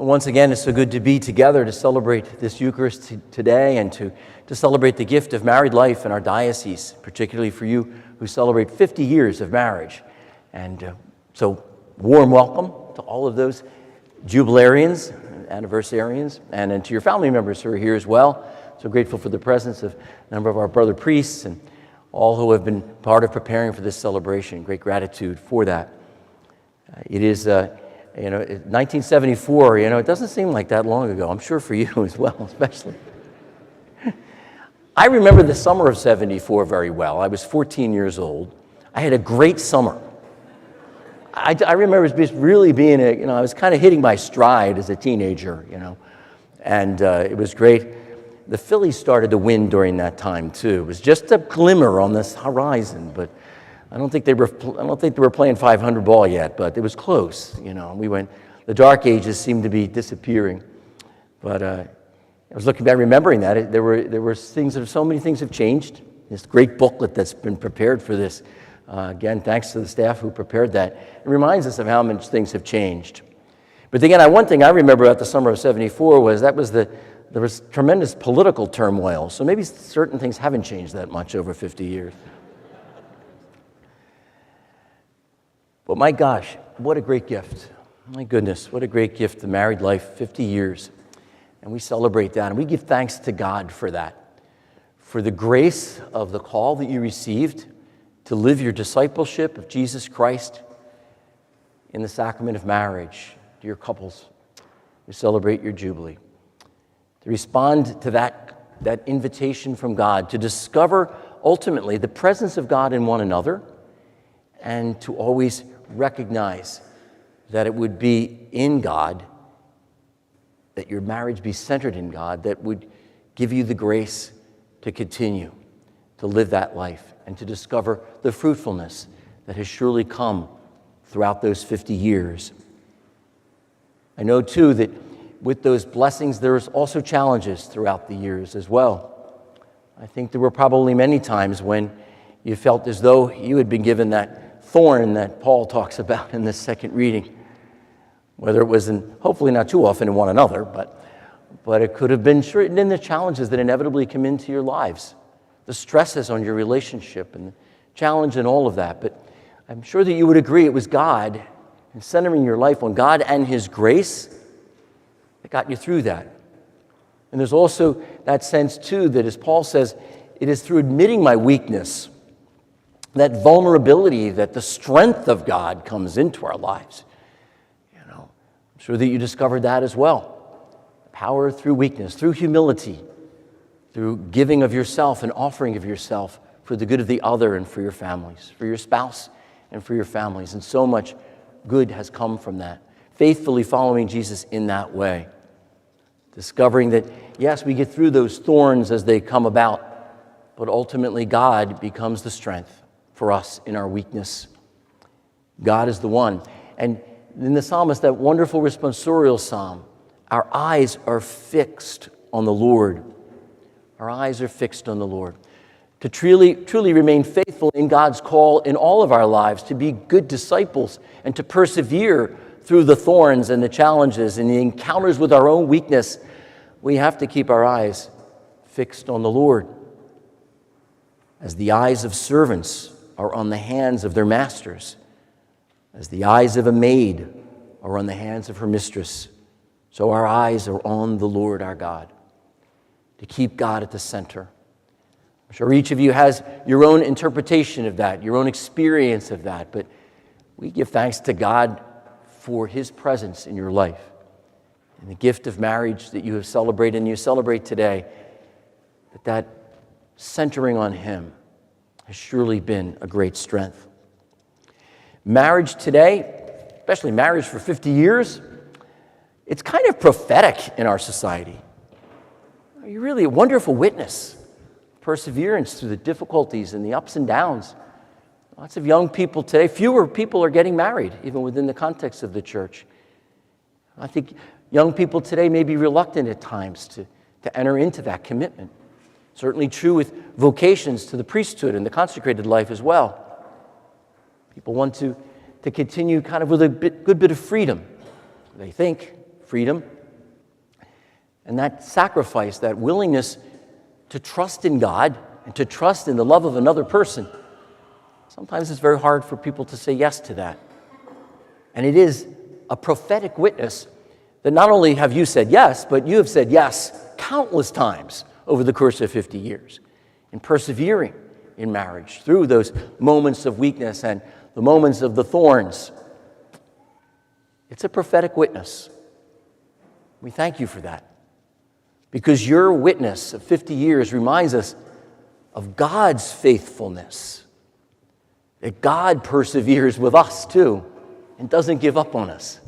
Well, once again, it's so good to be together to celebrate this Eucharist today and to celebrate the gift of married life in our diocese, particularly for you who celebrate 50 years of marriage. And so warm welcome to all of those jubilarians, anniversarians, and to your family members who are here as well. So grateful for the presence of a number of our brother priests and all who have been part of preparing for this celebration. Great gratitude for that. It is 1974, it doesn't seem like that long ago. I'm sure for you as well, especially. I remember the summer of 74 very well. I was 14 years old. I had a great summer. I remember just really being I was kind of hitting my stride as a teenager, and it was great. The Phillies started to win during that time too. It was just a glimmer on this horizon, but I don't think they were playing 500 ball yet, but it was close. The dark ages seemed to be disappearing. But I was looking back, remembering that there were things. So many things have changed. This great booklet that's been prepared for this. Again, thanks to the staff who prepared that. It reminds us of how much things have changed. But again, one thing I remember about the summer of '74 was there was tremendous political turmoil. So maybe certain things haven't changed that much over 50 years. But my gosh, what a great gift. My goodness, what a great gift, the married life, 50 years. And we celebrate that, and we give thanks to God for that, for the grace of the call that you received to live your discipleship of Jesus Christ in the sacrament of marriage. Dear couples, we celebrate your Jubilee. To respond to that invitation from God, to discover ultimately the presence of God in one another, and to always recognize that it would be in God, that your marriage be centered in God, that would give you the grace to continue to live that life and to discover the fruitfulness that has surely come throughout those 50 years. I know, too, that with those blessings, there's also challenges throughout the years as well. I think there were probably many times when you felt as though you had been given that thorn that Paul talks about in this second reading, whether it was hopefully not too often in one another, but it could have been in the challenges that inevitably come into your lives, the stresses on your relationship and the challenge and all of that. But I'm sure that you would agree it was God and centering your life on God and His grace that got you through that. And there's also that sense too that, as Paul says, it is through admitting my weakness, that vulnerability, that the strength of God comes into our lives. I'm sure that you discovered that as well. Power through weakness, through humility, through giving of yourself and offering of yourself for the good of the other and for your families, for your spouse and for your families. And so much good has come from that. Faithfully following Jesus in that way. Discovering that, yes, we get through those thorns as they come about, but ultimately God becomes the strength for us in our weakness. God is the one. And in the psalmist, that wonderful responsorial psalm, our eyes are fixed on the Lord. Our eyes are fixed on the Lord. To truly remain faithful in God's call in all of our lives, to be good disciples and to persevere through the thorns and the challenges and the encounters with our own weakness, we have to keep our eyes fixed on the Lord. As the eyes of servants are on the hands of their masters, as the eyes of a maid are on the hands of her mistress, so our eyes are on the Lord our God, to keep God at the center. I'm sure each of you has your own interpretation of that, your own experience of that, but we give thanks to God for His presence in your life and the gift of marriage that you have celebrated and you celebrate today, that centering on Him has surely been a great strength. Marriage today, especially marriage for 50 years, it's kind of prophetic in our society. You're really a wonderful witness. Perseverance through the difficulties and the ups and downs. Lots of young people today, fewer people are getting married, even within the context of the church. I think young people today may be reluctant at times to enter into that commitment. Certainly true with vocations to the priesthood and the consecrated life as well. People want to continue kind of with a good bit of freedom, they think, freedom. And that sacrifice, that willingness to trust in God and to trust in the love of another person, sometimes it's very hard for people to say yes to that. And it is a prophetic witness that not only have you said yes, but you have said yes countless times over the course of 50 years in persevering in marriage through those moments of weakness and the moments of the thorns. It's a prophetic witness. We thank you for that, because your witness of 50 years reminds us of God's faithfulness, that God perseveres with us too and doesn't give up on us,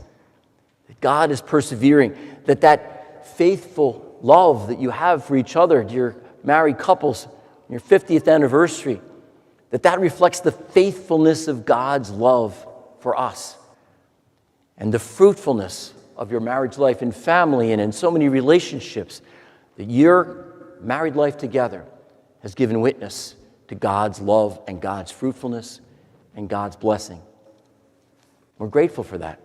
that God is persevering, that faithful love that you have for each other, dear married couples, your 50th anniversary, that reflects the faithfulness of God's love for us and the fruitfulness of your marriage life in family and in so many relationships, that your married life together has given witness to God's love and God's fruitfulness and God's blessing. We're grateful for that.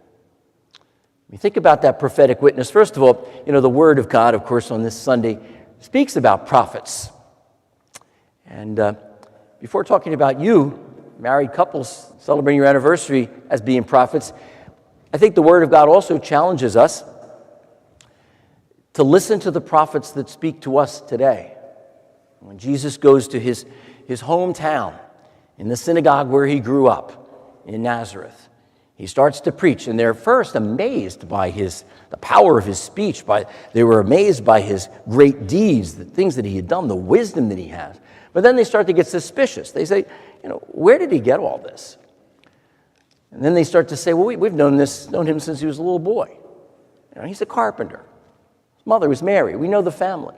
When you think about that prophetic witness, first of all, the Word of God, of course, on this Sunday speaks about prophets. And before talking about you, married couples celebrating your anniversary as being prophets, I think the Word of God also challenges us to listen to the prophets that speak to us today. When Jesus goes to his hometown, in the synagogue where he grew up, in Nazareth, he starts to preach, and they're first amazed by the power of his speech. They were amazed by his great deeds, the things that he had done, the wisdom that he has. But then they start to get suspicious. They say, where did he get all this? And then they start to say, well, we've known him since he was a little boy. He's a carpenter. His mother was Mary. We know the family.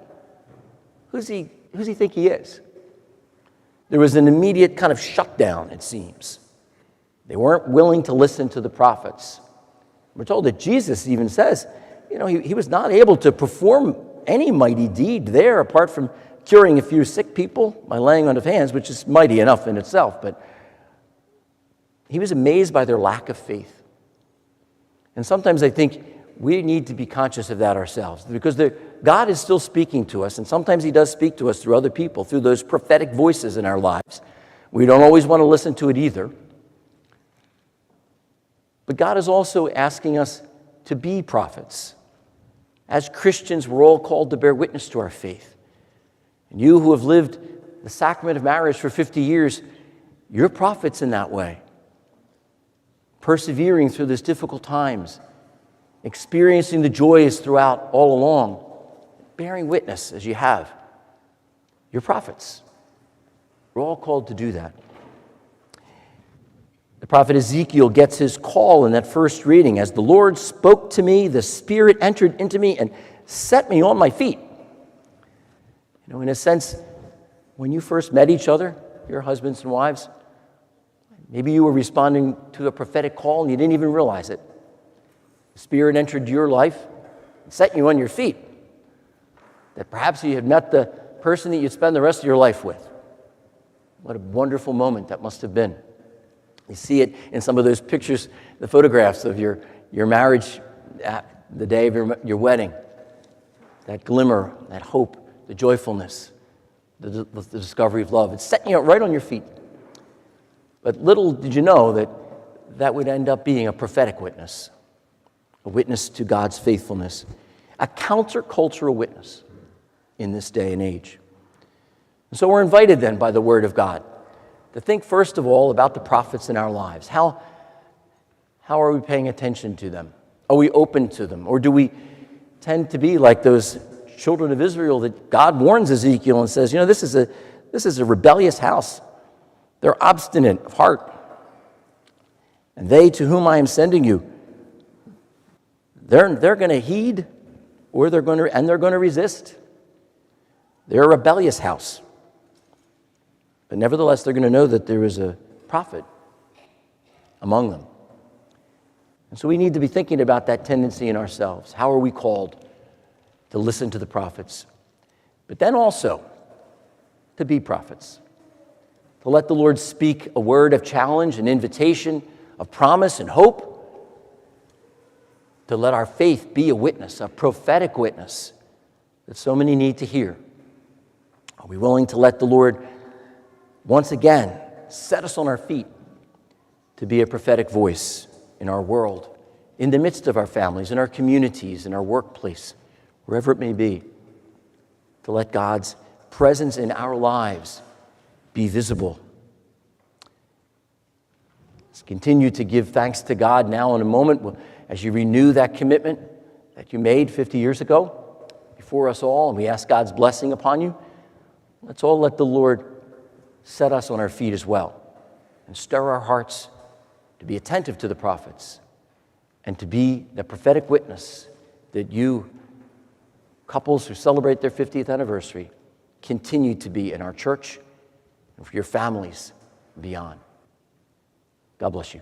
Who's he think he is? There was an immediate kind of shutdown, it seems. They weren't willing to listen to the prophets. We're told that Jesus even says, he was not able to perform any mighty deed there apart from curing a few sick people by laying on of hands, which is mighty enough in itself. But he was amazed by their lack of faith. And sometimes I think we need to be conscious of that ourselves, because God is still speaking to us, and sometimes he does speak to us through other people, through those prophetic voices in our lives. We don't always want to listen to it either. But God is also asking us to be prophets. As Christians, we're all called to bear witness to our faith. And you who have lived the sacrament of marriage for 50 years, you're prophets in that way. Persevering through those difficult times, experiencing the joys throughout all along, bearing witness as you have. You're prophets. We're all called to do that. The prophet Ezekiel gets his call in that first reading. As the Lord spoke to me, the Spirit entered into me and set me on my feet. In a sense, when you first met each other, your husbands and wives, maybe you were responding to a prophetic call and you didn't even realize it. The Spirit entered your life and set you on your feet. That perhaps you had met the person that you'd spend the rest of your life with. What a wonderful moment that must have been. You see it in some of those pictures, the photographs of your marriage, the day of your wedding. That glimmer, that hope, the joyfulness, the discovery of love. It's setting you right on your feet. But little did you know that would end up being a prophetic witness, a witness to God's faithfulness, a countercultural witness in this day and age. And so we're invited then by the Word of God to think first of all about the prophets in our lives. How are we paying attention to them? Are we open to them? Or do we tend to be like those children of Israel that God warns Ezekiel and says, this is a rebellious house. They're obstinate of heart. And they to whom I am sending you, they're going to heed, or they're going to resist. They're a rebellious house. But nevertheless, they're going to know that there is a prophet among them. And so we need to be thinking about that tendency in ourselves. How are we called to listen to the prophets? But then also to be prophets. To let the Lord speak a word of challenge, an invitation, of promise and hope. to let our faith be a witness, a prophetic witness that so many need to hear? Are we willing to let the Lord once again set us on our feet to be a prophetic voice in our world, in the midst of our families, in our communities, in our workplace, wherever it may be, to let God's presence in our lives be visible? Let's continue to give thanks to God now in a moment as you renew that commitment that you made 50 years ago before us all, and we ask God's blessing upon you. Let's all let the Lord set us on our feet as well and stir our hearts to be attentive to the prophets and to be the prophetic witness that you, couples who celebrate their 50th anniversary, continue to be in our church and for your families beyond. God bless you.